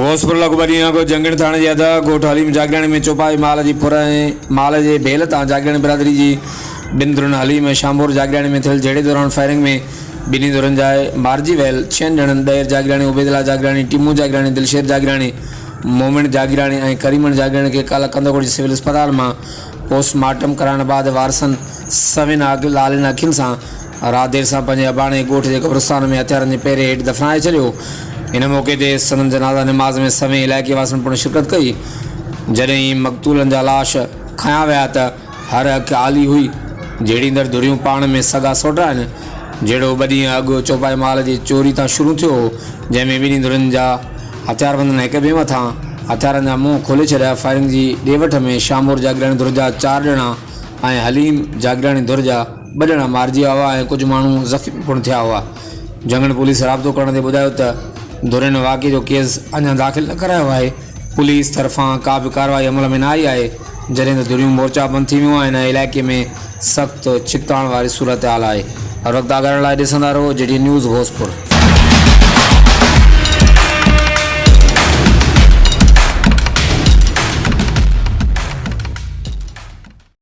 भोजपुर लगभग को जंगण थाने जे अदा ॻोठ हलीम जागराणी में चौपाई माल जी पुर माल जे भेल तां जागराणी बिरादरी जी बिंदरुन हलीम शामपुर जागराणी में थियल जहिड़े दौरान फायरिंग में बिनी धुरनि जा मारिजी वियल 6 ॼणनि ॾेर जागराणी उबेदला जागराणी टीमू जागराणी दिलशेर जागराणी मोमिन जागराणी और करीमन जागराणी के कल कंदकोट सिविल अस्पताल में पोस्टमार्टम कराने बाद वारसन सविन लालिन अखियुनि सां रात देर से पंहिंजे अबाणे ॻोठ के कब्रिस्तान में हथियारनि जे पेरे हेठि दफ़नाए छॾियो। इन मौके ते सनम जनाज़ा नमाज़ में सवें इलाइक़े वासन पिणु शिरकत कई। जॾहिं मक़तूलनि जा लाश खया विया त हर अख आली हुई। जेड़ींदड़ धुरियूं पाण में सगा सोटा आहिनि। जहिड़ो ॿ ॾींहं अॻु चौपाई माल जी चोरी तां शुरू थियो, जंहिंमें ॿिन्ही धुरियुनि जा हथियारबंदनि हिक ॿिए मथां हथियारनि जा मुंहुं खोले छॾिया। फायरिंग जी ॾेवठ में शामपुर जागराणी धुर जा 4 ॼणा ऐं हलीम जागराणी धुर जा 2 ॼणा मारिजी विया हुआ ऐं कुझु माण्हू ज़ख़्मी पिणु थिया हुआ। जंगण पुलिस राब्तो करण ते ॿुधायो त धुरियुनि वाक़े जो केस अञा दाख़िल न करायो आहे। पुलिस तरफ़ां का बि कार्रवाई अमल में न आई आहे। जॾहिं त धुरियूं मोर्चा बंदि थी वियूं आहिनि। इलाइक़े में सख़्तु छिकताण वारी सूरत हाल आहे। हर वक़्तु आगाह लाइ ॾिसंदा रहो JD न्यूज़ भोजपुर।